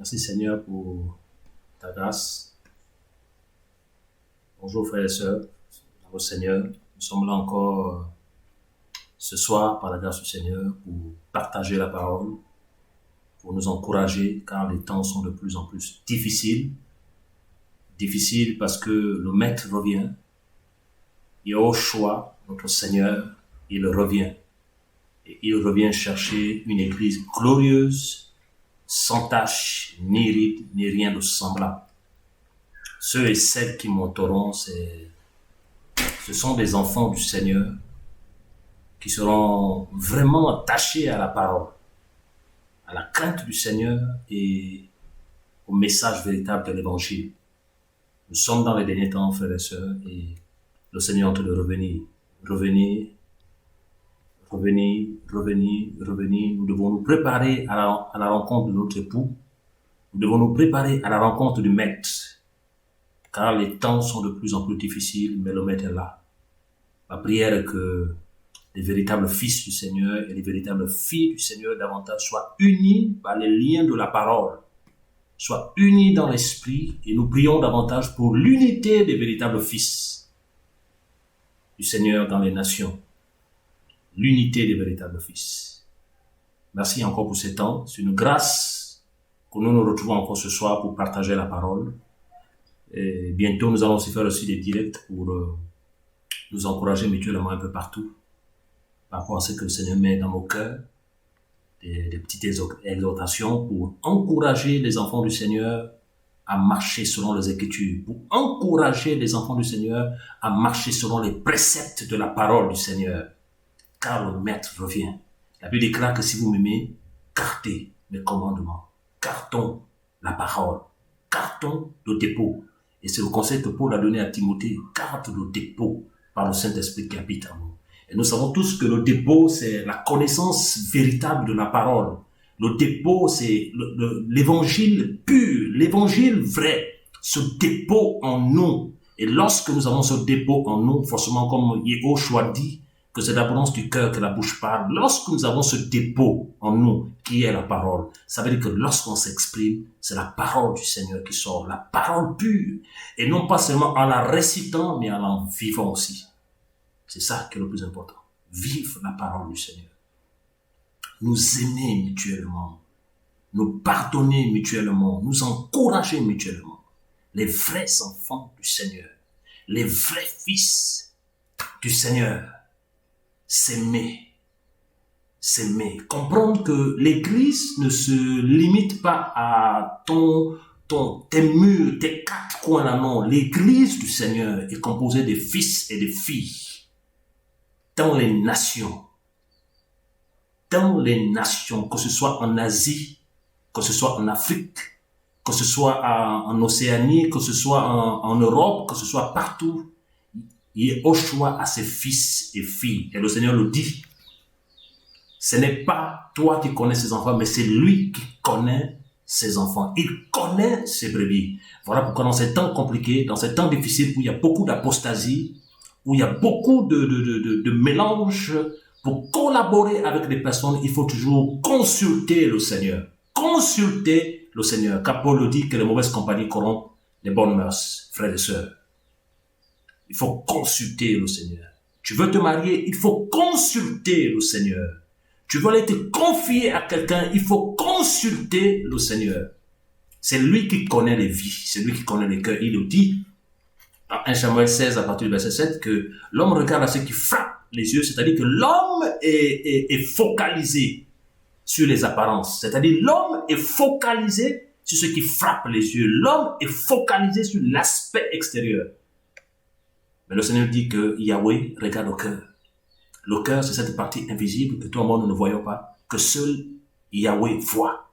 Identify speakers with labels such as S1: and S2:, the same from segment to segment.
S1: Merci Seigneur pour ta grâce. Bonjour frères et sœurs, au Seigneur. Nous sommes là encore ce soir par la grâce du Seigneur pour partager la parole, pour nous encourager car les temps sont de plus en plus difficiles. Difficiles parce que le Maître revient. Yahushua, notre Seigneur, il revient. Et il revient chercher une église glorieuse, sans tache, ni ride, ni rien de semblable. Ceux et celles qui monteront, ce sont des enfants du Seigneur qui seront vraiment attachés à la parole, à la crainte du Seigneur et au message véritable de l'Évangile. Nous sommes dans les derniers temps, frères et sœurs, et le Seigneur est en train de revenir. Revenir. Nous devons nous préparer à la rencontre de notre époux. Nous devons nous préparer à la rencontre du Maître. Car les temps sont de plus en plus difficiles, mais le Maître est là. Ma prière est que les véritables fils du Seigneur et les véritables filles du Seigneur davantage soient unis par les liens de la parole, soient unis dans l'esprit, et nous prions davantage pour l'unité des véritables fils du Seigneur dans les nations. L'unité des véritables fils. Merci encore pour ces temps. C'est une grâce que nous nous retrouvons encore ce soir pour partager la parole. Et bientôt, nous allons aussi faire aussi des directs pour nous encourager mutuellement un peu partout par rapport à ce que le Seigneur met dans nos cœurs, des petites exhortations pour encourager les enfants du Seigneur à marcher selon les Écritures, pour encourager les enfants du Seigneur à marcher selon les préceptes de la parole du Seigneur. Car le Maître revient. La Bible déclare que si vous m'aimez, gardez mes commandements, gardons la parole, gardons le dépôt. Et c'est le conseil que Paul a donné à Timothée, garde le dépôt par le Saint-Esprit qui habite en nous. Et nous savons tous que le dépôt, c'est la connaissance véritable de la parole. Le dépôt, c'est l'évangile pur, l'évangile vrai, ce dépôt en nous. Et lorsque nous avons ce dépôt en nous, forcément comme Yahushua dit, que c'est l'abondance du cœur que la bouche parle. Lorsque nous avons ce dépôt en nous, qui est la parole, ça veut dire que lorsqu'on s'exprime, c'est la parole du Seigneur qui sort, la parole pure. Et non pas seulement en la récitant, mais en la vivant aussi. C'est ça qui est le plus important. Vivre la parole du Seigneur. Nous aimer mutuellement. Nous pardonner mutuellement. Nous encourager mutuellement. Les vrais enfants du Seigneur. Les vrais fils du Seigneur. S'aimer. Comprendre que l'église ne se limite pas à tes murs, tes quatre coins là, non. L'église du Seigneur est composée de fils et de filles. Dans les nations. Que ce soit en Asie, que ce soit en Afrique, que ce soit en Océanie, que ce soit en Europe, que ce soit partout. Yahushua a ses fils et filles. Et le Seigneur le dit. Ce n'est pas toi qui connais ses enfants, mais c'est lui qui connaît ses enfants. Il connaît ses brebis. Voilà pourquoi dans ces temps compliqués, dans ces temps difficiles où il y a beaucoup d'apostasie, où il y a beaucoup de mélange, pour collaborer avec les personnes, il faut toujours consulter le Seigneur. Consulter le Seigneur. Car Paul le dit que les mauvaises compagnies corrompent les bonnes mœurs, frères et sœurs. Il faut consulter le Seigneur. Tu veux te marier, il faut consulter le Seigneur. Tu veux aller te confier à quelqu'un, il faut consulter le Seigneur. C'est lui qui connaît les vies, c'est lui qui connaît les cœurs. Il le dit dans 1 Samuel 16 à partir du verset 7 que l'homme regarde à ce qui frappe les yeux, c'est-à-dire que l'homme est focalisé sur les apparences. C'est-à-dire l'homme est focalisé sur ce qui frappe les yeux. L'homme est focalisé sur l'aspect extérieur. Mais le Seigneur dit que Yahweh regarde au cœur. Le cœur, c'est cette partie invisible que tout le monde nous ne voyons pas, que seul Yahweh voit.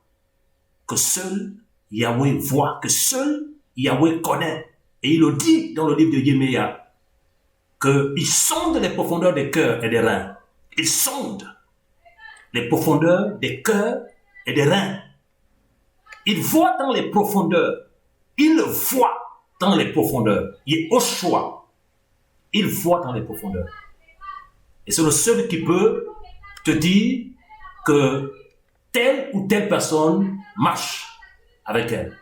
S1: Que seul Yahweh voit, que seul Yahweh connaît. Et il le dit dans le livre de Yéméia, qu'il sonde les profondeurs des cœurs et des reins. Il sonde les profondeurs des cœurs et des reins. Il voit dans les profondeurs. Il voit dans les profondeurs. Yahushua. Il voit dans les profondeurs. Et c'est le seul qui peut te dire que telle ou telle personne marche avec elle.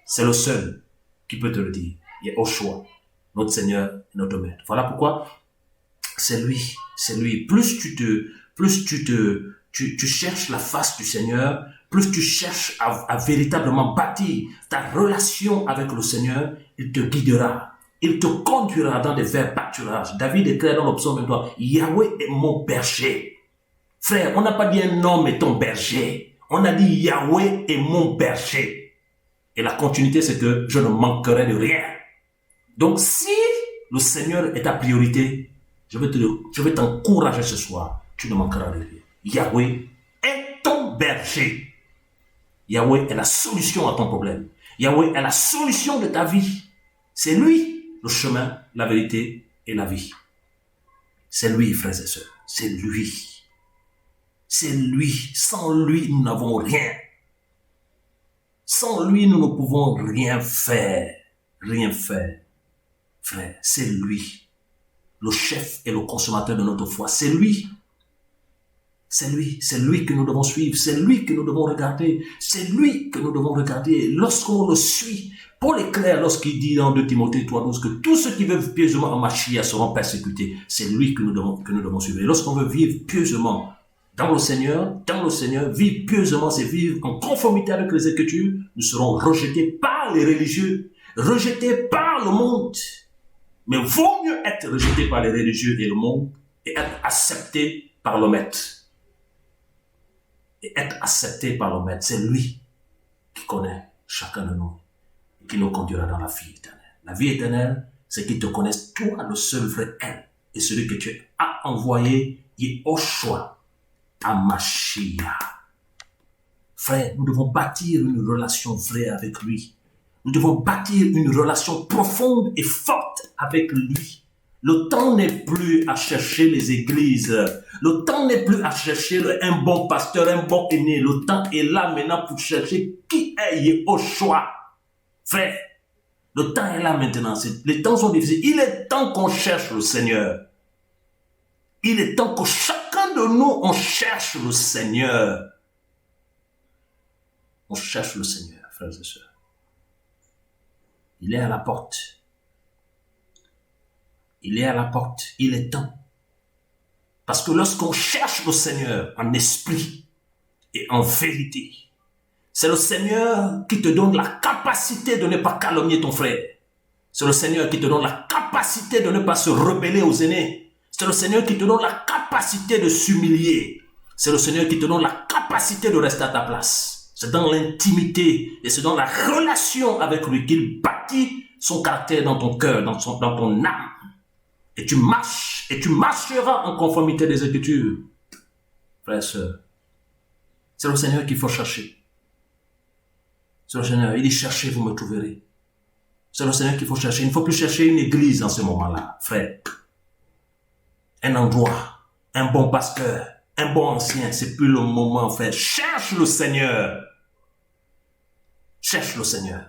S1: C'est le seul qui peut te le dire. Il est au choix, notre Seigneur et notre Maître. Voilà pourquoi c'est lui, c'est lui. Tu cherches la face du Seigneur, plus tu cherches à véritablement bâtir ta relation avec le Seigneur, il te guidera. Il te conduira dans des verts pâturages. David écrit dans le psaume 23, Yahweh est mon berger. Frère, on n'a pas dit un homme est ton berger. On a dit Yahweh est mon berger. Et la continuité, c'est que je ne manquerai de rien. Donc, si le Seigneur est ta priorité, je vais t'encourager ce soir. Tu ne manqueras de rien. Yahweh est ton berger. Yahweh est la solution à ton problème. Yahweh est la solution de ta vie. C'est lui le chemin, la vérité et la vie. C'est lui, frères et sœurs. C'est lui. C'est lui. Sans lui, nous n'avons rien. Sans lui, nous ne pouvons rien faire. Rien faire. Frère, c'est lui. Le chef et le consommateur de notre foi. C'est lui. C'est lui que nous devons suivre, c'est lui que nous devons regarder, c'est lui que nous devons regarder. Lorsqu'on le suit, Paul est clair lorsqu'il dit dans 2 Timothée 3,12 que tous ceux qui vivent pieusement en Machia seront persécutés. C'est lui que nous devons suivre. Et lorsqu'on veut vivre pieusement dans le Seigneur, vivre pieusement, c'est vivre en conformité avec les Écritures, nous serons rejetés par les religieux, rejetés par le monde. Mais vaut mieux être rejeté par les religieux et le monde et être accepté par le Maître. Et être accepté par le Maître, c'est lui qui connaît chacun de nous et qui nous conduira dans la vie éternelle. La vie éternelle, c'est qu'il te connaisse toi, le seul vrai elle, et celui que tu as envoyé, Yehoshua, à Mashiach. Frère, nous devons bâtir une relation vraie avec lui. Nous devons bâtir une relation profonde et forte avec lui. Le temps n'est plus à chercher les églises. Le temps n'est plus à chercher un bon pasteur, un bon aîné. Le temps est là maintenant pour chercher qui est Yehoshua. Frère, le temps est là maintenant. Les temps sont difficiles. Il est temps qu'on cherche le Seigneur. Il est temps que chacun de nous, on cherche le Seigneur. On cherche le Seigneur, frères et sœurs. Il est à la porte. Il est à la porte. Il est temps. Parce que lorsqu'on cherche le Seigneur en esprit et en vérité, c'est le Seigneur qui te donne la capacité de ne pas calomnier ton frère. C'est le Seigneur qui te donne la capacité de ne pas se rebeller aux aînés. C'est le Seigneur qui te donne la capacité de s'humilier. C'est le Seigneur qui te donne la capacité de rester à ta place. C'est dans l'intimité et c'est dans la relation avec lui qu'il bâtit son caractère dans ton cœur, dans ton âme. Et tu marches, et tu marcheras en conformité des Écritures. Frères et sœurs, c'est le Seigneur qu'il faut chercher. C'est le Seigneur, il dit cherchez, vous me trouverez. C'est le Seigneur qu'il faut chercher. Il ne faut plus chercher une église en ce moment-là, frère. Un endroit, un bon pasteur, un bon ancien, c'est plus le moment, frère. Cherche le Seigneur. Cherche le Seigneur.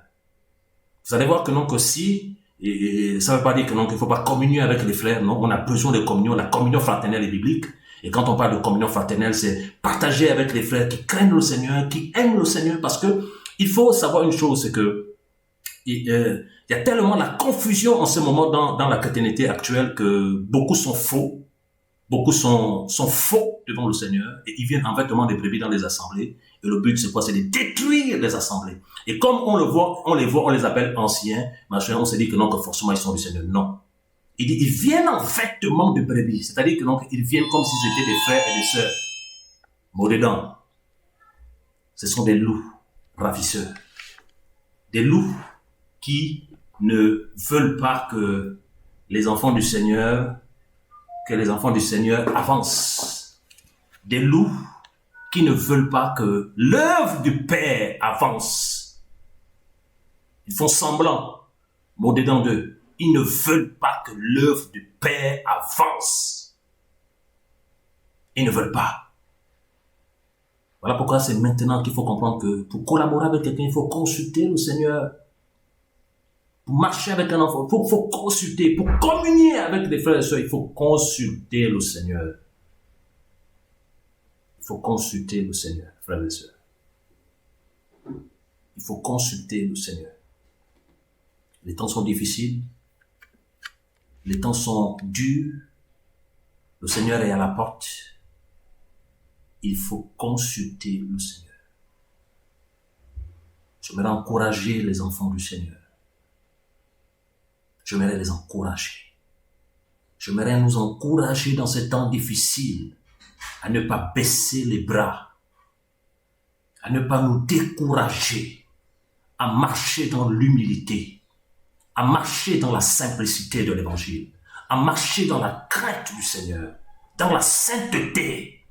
S1: Vous allez voir que non, que si, et ça ne veut pas dire que non, qu'il ne faut pas communier avec les frères, non, on a besoin de communion, la communion fraternelle est biblique, et quand on parle de communion fraternelle, c'est partager avec les frères qui craignent le Seigneur, qui aiment le Seigneur, parce que il faut savoir une chose, c'est que il y a tellement la confusion en ce moment dans la chrétienté actuelle que beaucoup sont faux, beaucoup sont faux devant le Seigneur, et ils viennent en vêtements des brebis dans les assemblées, et le but c'est quoi? C'est de détruire les assemblées. Et comme on les appelle anciens, machin, on se dit que non, que forcément ils sont du Seigneur. Non. Il dit, ils viennent en vêtements de brebis, c'est-à-dire que donc ils viennent comme s'ils étaient des frères et des sœurs. Mot dedans, ce sont des loups ravisseurs. Des loups qui ne veulent pas que les enfants du Seigneur avancent. Des loups qui ne veulent pas que l'œuvre du Père avance. Ils font semblant, mot dedans d'eux. Ils ne veulent pas que l'œuvre du Père avance. Ils ne veulent pas. Voilà pourquoi c'est maintenant qu'il faut comprendre que pour collaborer avec quelqu'un, il faut consulter le Seigneur. Pour marcher avec un enfant, il faut consulter. Pour communier avec des frères et sœurs, il faut consulter le Seigneur. Il faut consulter le Seigneur, frères et sœurs. Il Il faut consulter le Seigneur. Les temps sont difficiles. Les temps sont durs. Le Seigneur est à la porte. Il faut consulter le Seigneur. J'aimerais encourager les enfants du Seigneur. J'aimerais les encourager. J'aimerais nous encourager dans ces temps difficiles à ne pas baisser les bras, à ne pas nous décourager, à marcher dans l'humilité, à marcher dans la simplicité de l'évangile, à marcher dans la crainte du Seigneur, dans la sainteté,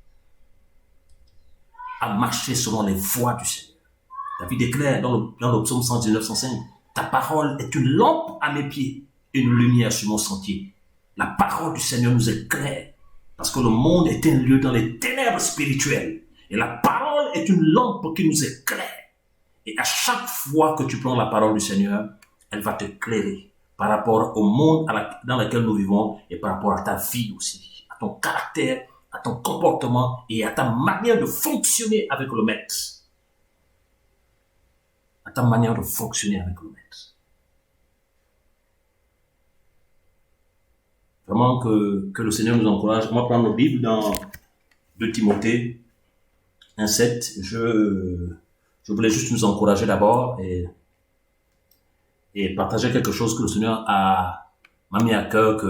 S1: à marcher selon les voies du Seigneur. David déclare dans le psaume 119-105, « Ta parole est une lampe à mes pieds, une lumière sur mon sentier. » La parole du Seigneur nous éclaire, parce que le monde est un lieu dans les ténèbres spirituelles. Et la parole est une lampe qui nous éclaire. Et à chaque fois que tu prends la parole du Seigneur, elle va t'éclairer par rapport au monde dans lequel nous vivons et par rapport à ta vie aussi, à ton caractère, à ton comportement et à ta manière de fonctionner avec le Maître. À ta manière de fonctionner avec le Maître. Vraiment que le Seigneur nous encourage. On va prendre nos Bibles dans 2 Timothée 1,7. Je voulais juste nous encourager d'abord et partager quelque chose que le Seigneur m'a mis à cœur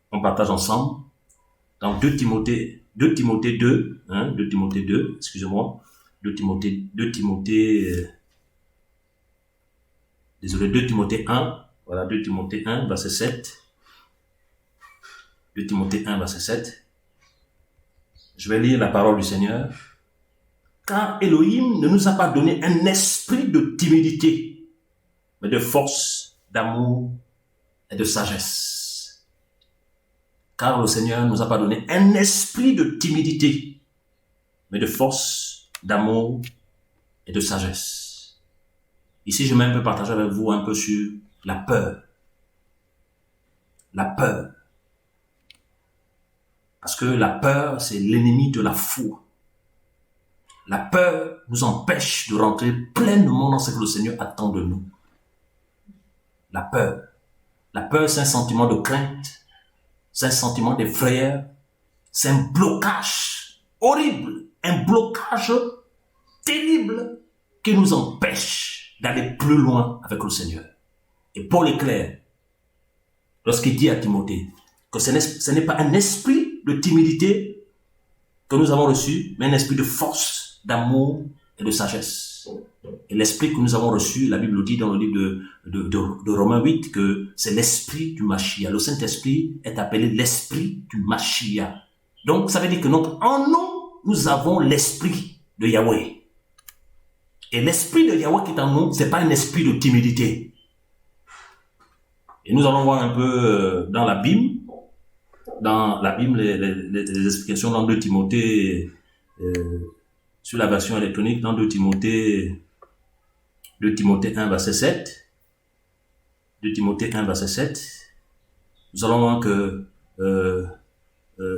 S1: qu'on partage ensemble. Dans 2 Timothée 2, 2 Timothée 2, excusez-moi, 2 Timothée 1, voilà, 2 Timothée 1, verset 7. 2 Timothée 1, verset 7. Je vais lire la parole du Seigneur. Car Elohim ne nous a pas donné un esprit de timidité, mais de force, d'amour et de sagesse. Car le Seigneur ne nous a pas donné un esprit de timidité, mais de force, d'amour et de sagesse. Ici, je vais un peu partager avec vous un peu sur la peur. La peur. Parce que la peur, c'est l'ennemi de la foi. La peur nous empêche de rentrer pleinement dans ce que le Seigneur attend de nous. La peur. La peur, c'est un sentiment de crainte. C'est un sentiment d'effrayeur. C'est un blocage horrible. Un blocage terrible qui nous empêche d'aller plus loin avec le Seigneur. Et Paul est clair lorsqu'il dit à Timothée que ce n'est pas un esprit de timidité que nous avons reçu, mais un esprit de force, d'amour et de sagesse. Et l'esprit que nous avons reçu, la Bible dit dans le livre de Romains 8 que c'est l'esprit du Mashiach. Le Saint-Esprit est appelé l'esprit du Mashiach. Donc, ça veut dire que en nous, nous avons l'esprit de Yahweh. Et l'esprit de Yahweh qui est en nous, c'est pas un esprit de timidité. Et nous allons voir un peu dans la Bible, les explications dans 2 Timothée, sur la version électronique, dans 2 Timothée 1, verset 7. 2 Timothée 1, verset 7. Nous allons voir que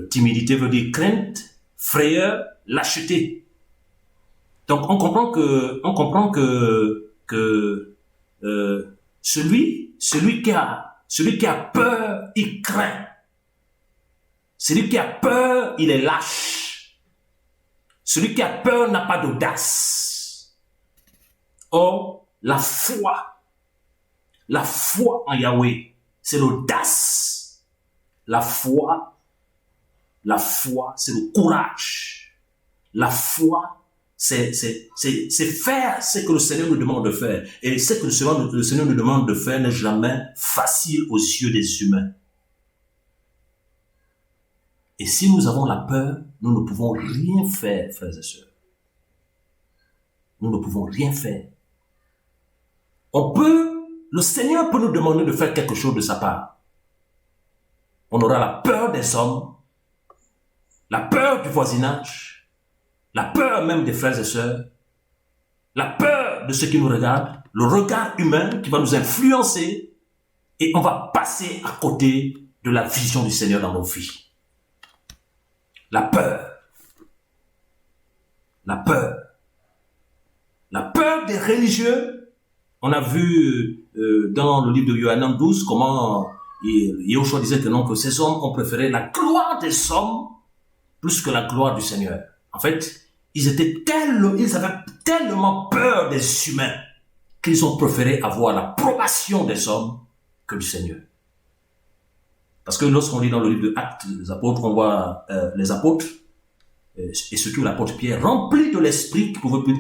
S1: timidité veut dire crainte, frayeur, lâcheté. Donc on comprend que celui qui a peur, il craint. Celui qui a peur, il est lâche. Celui qui a peur n'a pas d'audace. Or, la foi en Yahweh, c'est l'audace. La foi, c'est le courage. La foi, c'est faire ce que le Seigneur nous demande de faire. Et ce que le Seigneur nous demande de faire n'est jamais facile aux yeux des humains. Et si nous avons la peur, nous ne pouvons rien faire, frères et sœurs. Nous ne pouvons rien faire. Le Seigneur peut nous demander de faire quelque chose de sa part. On aura la peur des hommes, la peur du voisinage, la peur même des frères et sœurs, la peur de ceux qui nous regardent, le regard humain qui va nous influencer et on va passer à côté de la vision du Seigneur dans nos vies. La peur. La peur. La peur des religieux On a vu dans le livre de Yohanan 12 comment Yahushua disait que non, que ces hommes ont préféré la gloire des hommes plus que la gloire du Seigneur. En fait, ils avaient tellement peur des humains qu'ils ont préféré avoir l'approbation des hommes que du Seigneur. Parce que lorsqu'on lit dans le livre de Actes des apôtres, on voit les apôtres, et surtout l'apôtre Pierre, rempli de l'esprit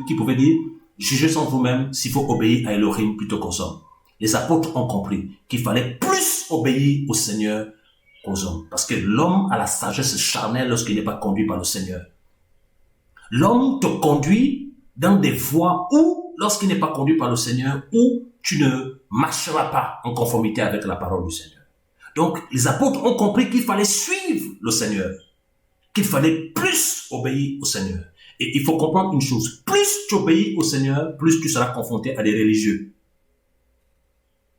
S1: qui pouvait dire « Jugez en vous-même s'il faut obéir à Elohim plutôt qu'aux hommes ». Les apôtres ont compris qu'il fallait plus obéir au Seigneur qu'aux hommes. Parce que l'homme a la sagesse charnelle lorsqu'il n'est pas conduit par le Seigneur. L'homme te conduit dans des voies où, lorsqu'il n'est pas conduit par le Seigneur, où tu ne marcheras pas en conformité avec la parole du Seigneur. Donc, les apôtres ont compris qu'il fallait suivre le Seigneur, qu'il fallait plus obéir au Seigneur. Et il faut comprendre une chose, plus tu obéis au Seigneur, plus tu seras confronté à des religieux.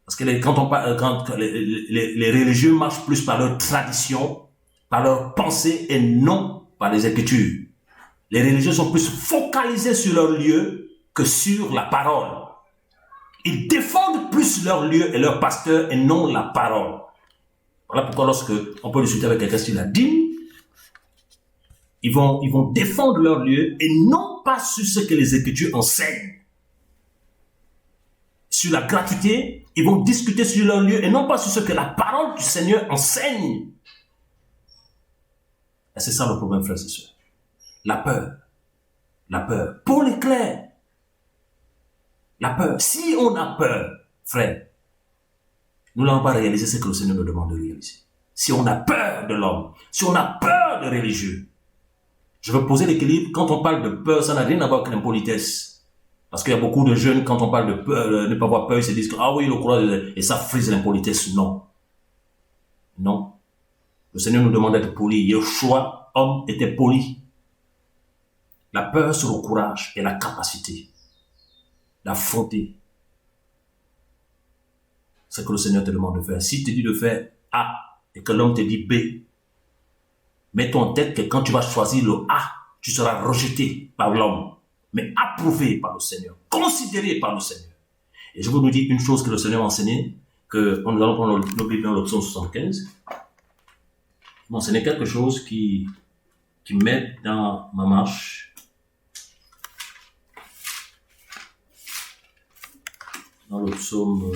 S1: Parce que quand les religieux marchent plus par leur tradition, par leur pensée et non par les Écritures. Les religieux sont plus focalisés sur leur lieu que sur la parole. Ils défendent plus leur lieu et leur pasteur et non la parole. Voilà pourquoi lorsque on peut discuter avec quelqu'un sur la dîme, ils vont défendre leur lieu et non pas sur ce que les Écritures enseignent. Sur la gratuité, ils vont discuter sur leur lieu et non pas sur ce que la parole du Seigneur enseigne. Et c'est ça le problème, frères et sœurs. La peur. La peur. Paul est clair. La peur. Si on a peur, frère, nous n'allons pas réaliser ce que le Seigneur nous demande de réaliser. Si on a peur de l'homme, si on a peur des religieux, je veux poser l'équilibre. Quand on parle de peur, ça n'a rien à voir avec l'impolitesse. Parce qu'il y a beaucoup de jeunes, quand on parle de peur, ne pas avoir peur, ils se disent que, ah oui, le courage, et ça frise l'impolitesse. Non. Non. Le Seigneur nous demande d'être poli. Yeshua, homme, était poli. La peur sur le courage et la capacité d'affronter ce que le Seigneur te demande de faire. S'il te dit de faire A et que l'homme te dit B, mets-toi en tête que quand tu vas choisir le A, tu seras rejeté par l'homme, mais approuvé par le Seigneur, considéré par le Seigneur. Et je veux nous dire une chose que le Seigneur m'a enseigné, que nous allons prendre nos Bibles dans le psaume 75. Il m'a enseigné quelque chose qui m'aide dans ma marche. Dans le psaume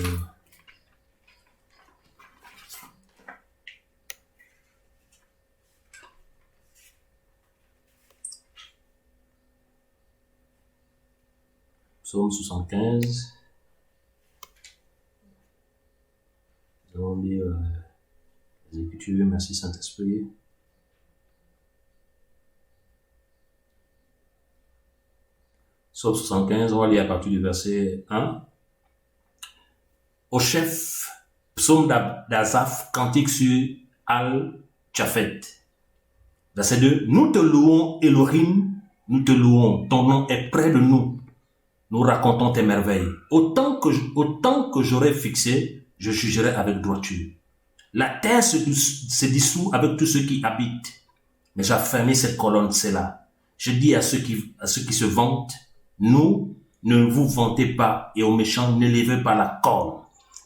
S1: 75. Nous allons lire les Écritures. Merci Saint-Esprit. Psaume 75, on va lire à partir du verset 1. Au chef, psaume d'Asaph, cantique sur Al-Japhet. Verset 2. Nous te louons, Elohim, nous te louons. Ton nom est près de nous. Nous racontons tes merveilles. Autant que j'aurai fixé, je jugerai avec droiture. La terre se dissout avec tous ceux qui habitent. Mais j'ai fermé cette colonne, c'est là. Je dis à ceux qui se vantent, nous, ne vous vantez pas, et aux méchants, n'élevez pas la corne.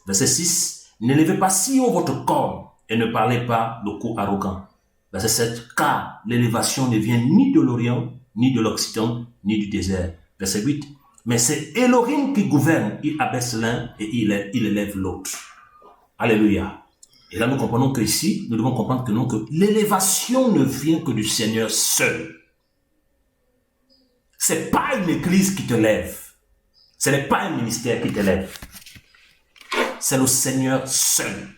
S1: Verset 6. N'élevez pas si haut votre corne, et ne parlez pas de coups arrogants. Verset 7. Car l'élévation ne vient ni de l'Orient, ni de l'Occident, ni du désert. Verset 8. Mais c'est Elohim qui gouverne, il abaisse l'un et il élève l'autre. Alléluia. Et là, nous comprenons que ici, nous devons comprendre que non, que l'élévation ne vient que du Seigneur seul. C'est pas une église qui te lève. Ce n'est pas un ministère qui te lève. C'est le Seigneur seul.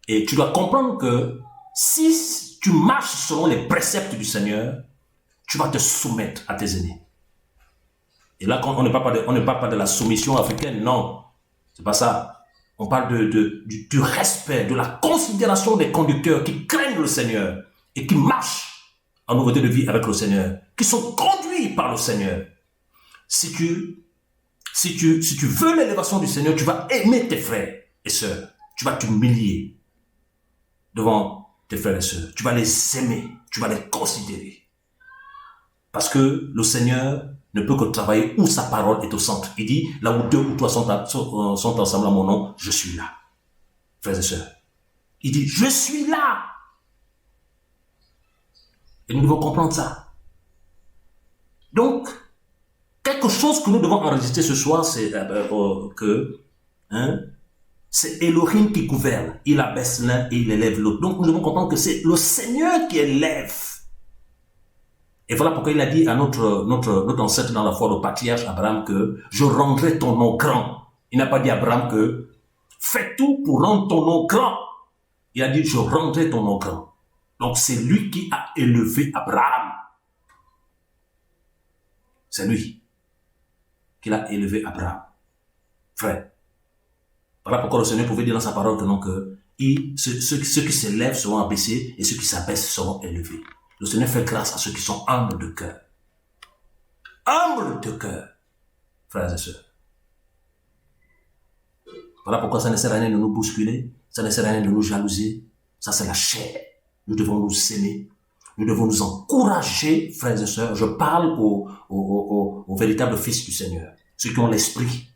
S1: Et tu dois comprendre que si tu marches selon les préceptes du Seigneur, tu vas te soumettre à tes aînés. Et là, on ne parle pas de la soumission africaine, non. C'est pas ça. On parle du respect, de la considération des conducteurs qui craignent le Seigneur et qui marchent en nouveauté de vie avec le Seigneur, qui sont conduits par le Seigneur. Si tu veux l'élévation du Seigneur, tu vas aimer tes frères et sœurs. Tu vas t'humilier devant tes frères et sœurs. Tu vas les aimer, tu vas les considérer. Parce que le Seigneur ne peut que travailler où sa parole est au centre. Il dit, là où deux ou trois sont ensemble à mon nom, je suis là. Frères et sœurs. Il dit, je suis là. Et nous devons comprendre ça. Donc, quelque chose que nous devons enregistrer ce soir, c'est que c'est Elohim qui gouverne. Il abaisse l'un et il élève l'autre. Donc, nous devons comprendre que c'est le Seigneur qui élève. Et voilà pourquoi il a dit à notre ancêtre dans la foi, le patriarche Abraham, que je rendrai ton nom grand. Il n'a pas dit à Abraham que fais tout pour rendre ton nom grand. Il a dit je rendrai ton nom grand. Donc c'est lui qui a élevé Abraham. C'est lui qui a élevé Abraham. Frère. Voilà pourquoi le Seigneur pouvait dire dans sa parole que non, que ceux qui s'élèvent seront abaissés et ceux qui s'abaissent seront élevés. Le Seigneur fait grâce à ceux qui sont humbles de cœur. Humbles de cœur, frères et sœurs. Voilà pourquoi ça ne sert à rien de nous bousculer, ça ne sert à rien de nous jalouser. Ça, c'est la chair. Nous devons nous aimer. Nous devons nous encourager, frères et sœurs. Je parle aux véritables fils du Seigneur. Ceux qui ont l'esprit.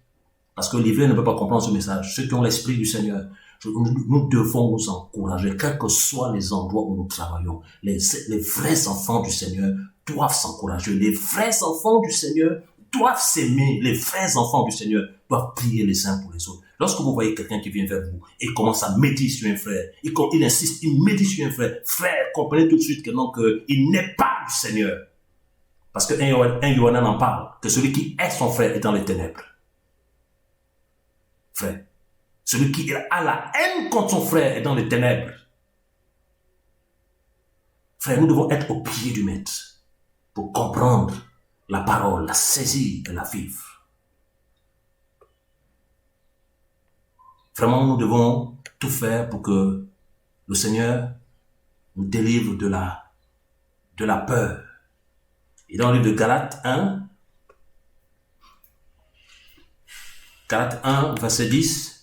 S1: Parce que l'ivraie ne peut pas comprendre ce message. Ceux qui ont l'esprit du Seigneur. Nous devons nous encourager, quels que soient les endroits où nous travaillons. Les vrais enfants du Seigneur doivent s'encourager. Les vrais enfants du Seigneur doivent s'aimer. Les vrais enfants du Seigneur doivent prier les uns pour les autres. Lorsque vous voyez quelqu'un qui vient vers vous et commence à méditer sur un frère, il insiste, il médite sur un frère, frère, comprenez tout de suite que non, qu'il n'est pas du Seigneur. Parce que 1 Yohanan en parle, que celui qui est son frère est dans les ténèbres. Frère. Celui qui a la haine contre son frère est dans les ténèbres. Frère, nous devons être au pied du maître pour comprendre la parole, la saisir et la vivre. Vraiment, nous devons tout faire pour que le Seigneur nous délivre de la peur. Et dans le livre de Galates 1, verset 10,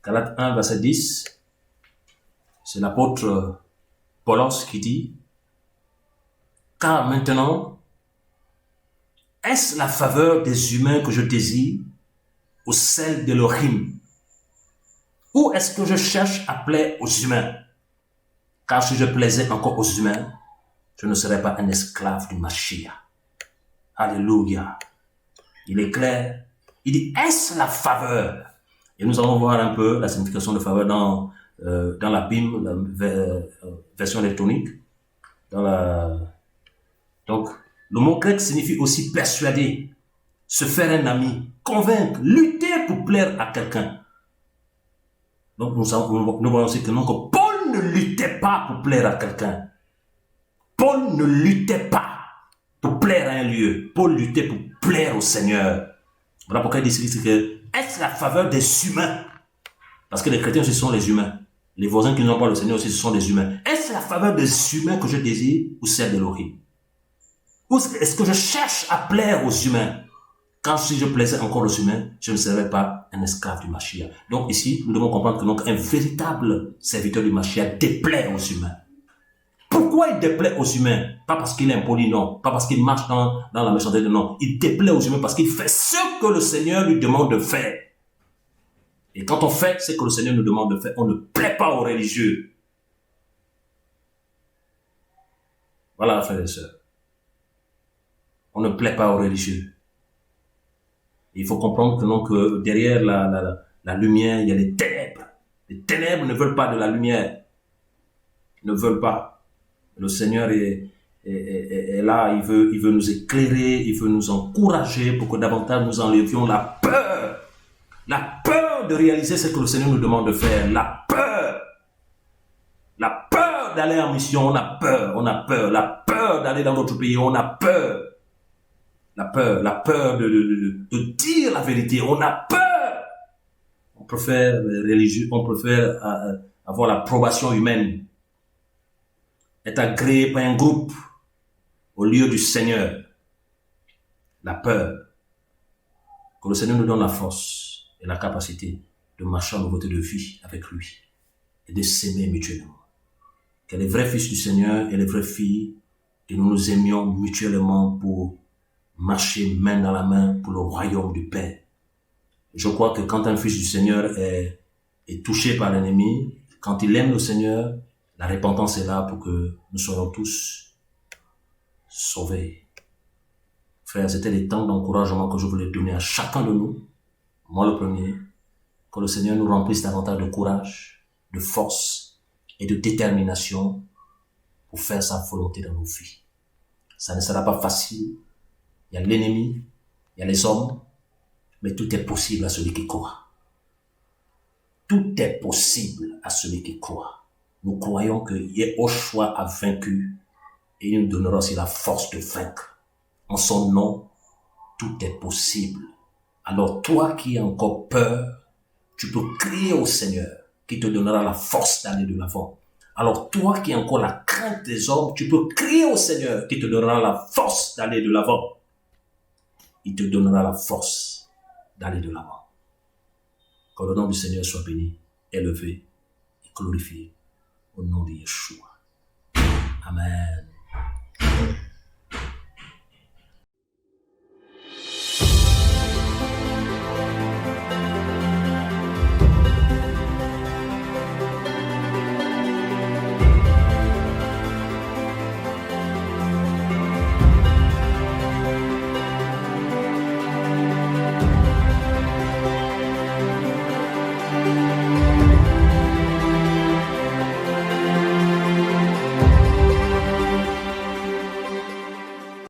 S1: Galates 1, verset 10, c'est l'apôtre Paulos qui dit, « Car maintenant, est-ce la faveur des humains que je désire ou celle d'Elohim? Ou est-ce que je cherche à plaire aux humains? Car si je plaisais encore aux humains, je ne serais pas un esclave du Mashiach. » Alléluia. Il est clair. Il dit, est-ce la faveur? Et nous allons voir un peu la signification de faveur dans la BIM, la version électronique. Donc, le mot grec signifie aussi persuader, se faire un ami, convaincre, lutter pour plaire à quelqu'un. Donc, nous voyons aussi que Paul ne luttait pas pour plaire à quelqu'un. Paul ne luttait pas pour plaire à un lieu. Paul luttait pour plaire au Seigneur. Voilà pourquoi il dit que est-ce la faveur des humains? Parce que les chrétiens aussi sont les humains. Les voisins qui n'ont pas le Seigneur aussi, ce sont des humains. Est-ce la faveur des humains que je désire ou celle d'Elohim? Ou est-ce que je cherche à plaire aux humains? Car si je plaisais encore aux humains, je ne serais pas un esclave du Mashiach. Donc ici, nous devons comprendre que un véritable serviteur du Mashiach déplaît aux humains. Pourquoi il déplaît aux humains? Pas parce qu'il est impoli, non. Pas parce qu'il marche dans la méchanceté, non. Il déplaît aux humains parce qu'il fait ce que le Seigneur lui demande de faire. Et quand on fait ce que le Seigneur nous demande de faire, on ne plaît pas aux religieux. Voilà, frères et sœurs. On ne plaît pas aux religieux. Il faut comprendre que derrière la lumière, il y a les ténèbres. Les ténèbres ne veulent pas de la lumière. Ils ne veulent pas. Le Seigneur est là, il veut nous éclairer, il veut nous encourager pour que davantage nous enlevions la peur. La peur de réaliser ce que le Seigneur nous demande de faire. La peur. La peur d'aller en mission, on a peur. La peur d'aller dans notre pays, on a peur. La peur de dire la vérité, on a peur. On préfère avoir l'approbation humaine. Être agréé par un groupe au lieu du Seigneur. La peur. Que le Seigneur nous donne la force et la capacité de marcher en nouveauté de vie avec lui et de s'aimer mutuellement. Que les vrais fils du Seigneur et les vraies filles que nous nous aimions mutuellement pour marcher main dans la main pour le royaume du Père. Je crois que quand un fils du Seigneur est touché par l'ennemi, quand il aime le Seigneur, la repentance est là pour que nous soyons tous sauvés. Frères, c'était les temps d'encouragement que je voulais donner à chacun de nous. Moi le premier, que le Seigneur nous remplisse davantage de courage, de force et de détermination pour faire sa volonté dans nos vies. Ça ne sera pas facile. Il y a l'ennemi, il y a les hommes, mais tout est possible à celui qui croit. Tout est possible à celui qui croit. Nous croyons que Yehoshua a vaincu et il nous donnera aussi la force de vaincre. En son nom, tout est possible. Alors toi qui as encore peur, tu peux crier au Seigneur qui te donnera la force d'aller de l'avant. Alors toi qui as encore la crainte des hommes, tu peux crier au Seigneur qui te donnera la force d'aller de l'avant. Il te donnera la force d'aller de l'avant. Que le nom du Seigneur soit béni, élevé et glorifié au nom de Yeshua. Amen.